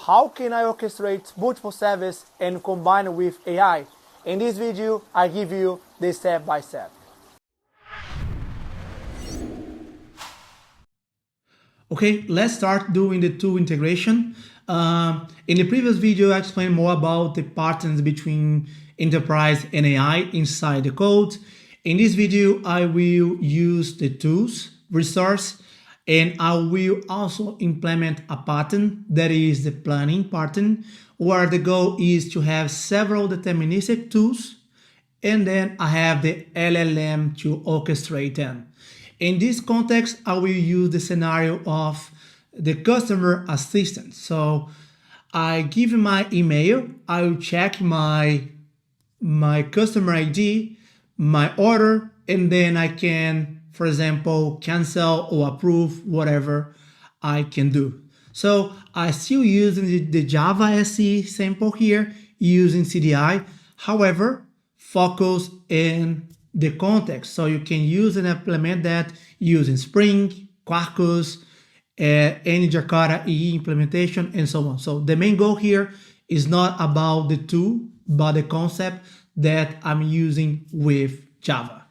how can I orchestrate multiple services and combine with AI? In this video, I give you the step by step. Okay, let's start doing the tool integration. In the previous video, I explained more about the patterns between enterprise and AI inside the code. In this video, I will use the tools resource, and I will also implement a pattern that is the planning pattern, where the goal is to have several deterministic tools, and then I have the LLM to orchestrate them. In this context, I will use the scenario of the customer assistant. So I give my email, I will check my customer ID, my order, and then I can, for example, cancel or approve whatever I can do. So I still using the Java SE sample here using CDI. However, focus in the context. So you can use and implement that using Spring, Quarkus, any Jakarta EE implementation, and so on. So the main goal here is not about the tool, but the concept that I'm using with Java.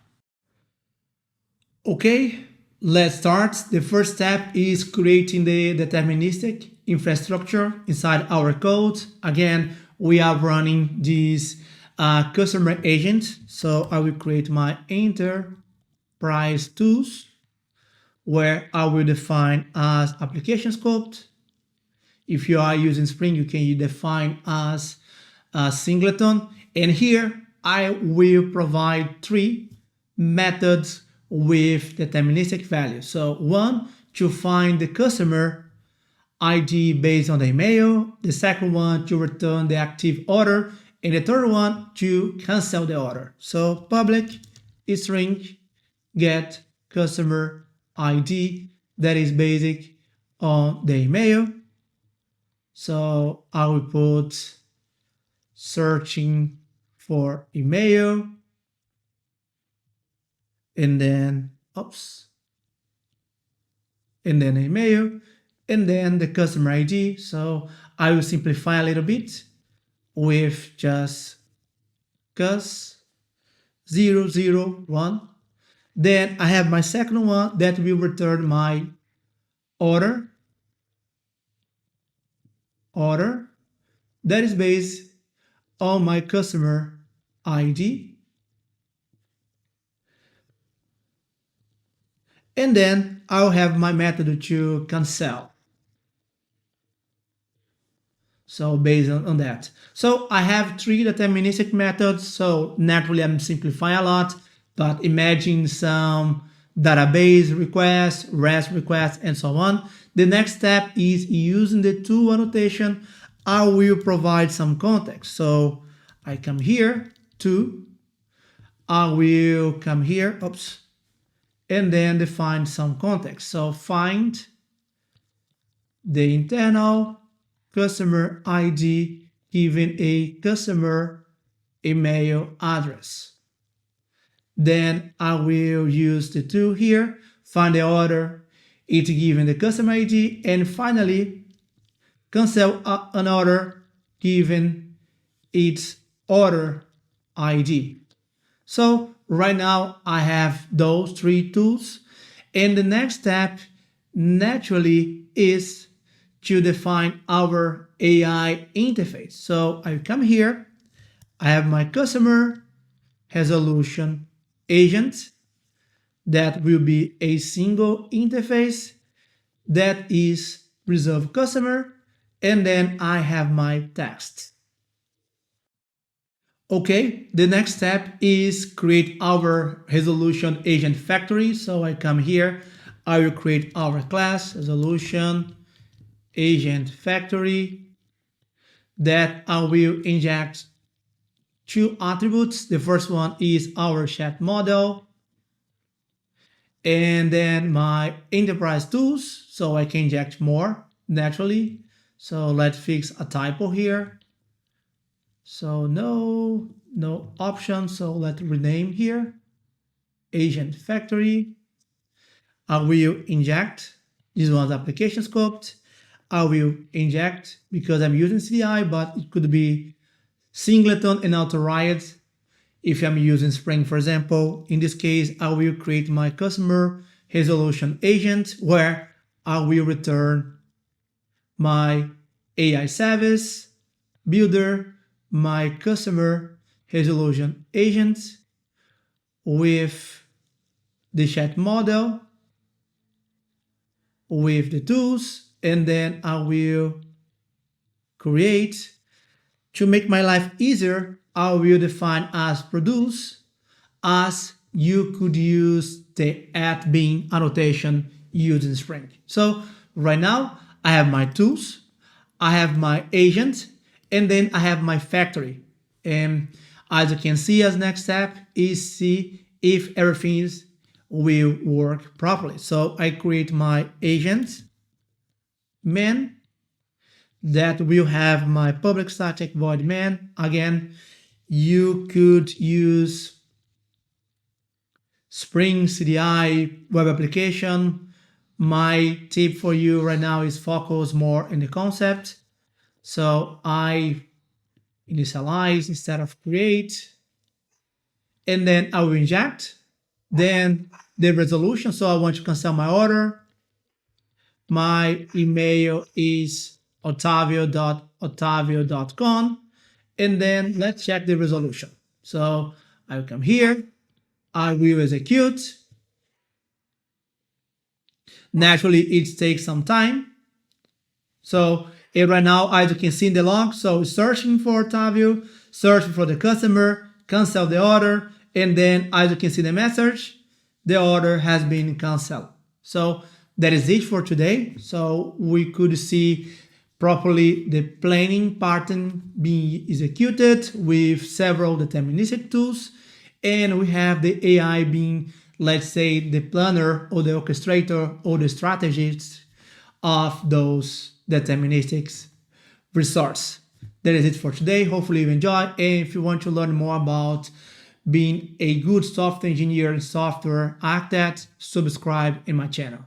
Okay, let's start. The first step is creating the deterministic infrastructure inside our code. Again, we are running this customer agent. So I will create my enterprise tools, where I will define as application scope. If you are using Spring, you can define as a singleton. And here I will provide 3 methods with deterministic values. So one, to find the customer ID based on the email. The second one, to return the active order. And the third one, to cancel the order. So public string get customer ID that is basic on the email. So I will put searching for email, and then and then email, and then the customer ID. So I will simplify a little bit with just cus001. Then I have my second one that will return my order that is based on my customer ID. And then I'll have my method to cancel. So based on that. So I have 3 deterministic methods. So naturally I'm simplifying a lot, but imagine some database requests, REST requests, and so on. The next step is using the tool annotation. I will provide some context. So I come here to, I will come here, and then define some context. So find the internal customer ID given a customer email address. Then I will use the tool here, find the order, it given the customer ID, and finally cancel an order given its order ID. So right now I have those 3 tools, and the next step naturally is to define our AI interface. So I come here, I have my customer resolution agent that will be a single interface that is reserved customer, and then I have my text. Okay, the next step is create our resolution agent factory. So I come here, I will create our class resolution agent factory that I will inject 2 attributes. The first one is our chat model, and then my enterprise tools, so I can inject more naturally. So let's fix a typo here. So no option, so let's rename here agent factory. I will inject this one's application scope. I will inject because I'm using CDI, but it could be singleton and auto-riot if I'm using Spring, for example. In this case, I will create my customer resolution agent where I will return my AI service builder, my customer resolution agent with the chat model, with the tools, and then I will create, to make my life easier, I will define as produce, as you could use the @bin annotation using Spring. So right now I have my tools, I have my agent, and then I have my factory. And as you can see, as next step is see if everything will work properly. So I create my agent main that will have my public static void main. Again, you could use Spring CDI web application. My tip for you right now is focus more in the concept. So I initialize instead of create, and then I will inject. Then the resolution, so I want to cancel my order. My email is otavio.otavio.com, and then let's check the resolution. So I will come here, I will execute. Naturally, it takes some time. So right now, as you can see in the log, so searching for Otavio, searching for the customer, cancel the order, and then as you can see the message, the order has been canceled. So that is it for today. So we could see properly the planning pattern being executed with several deterministic tools, and we have the AI being, let's say, the planner or the orchestrator or the strategist of those deterministic resource. That is it for today. Hopefully you enjoy. And if you want to learn more about being a good software engineer and software architect, subscribe in my channel.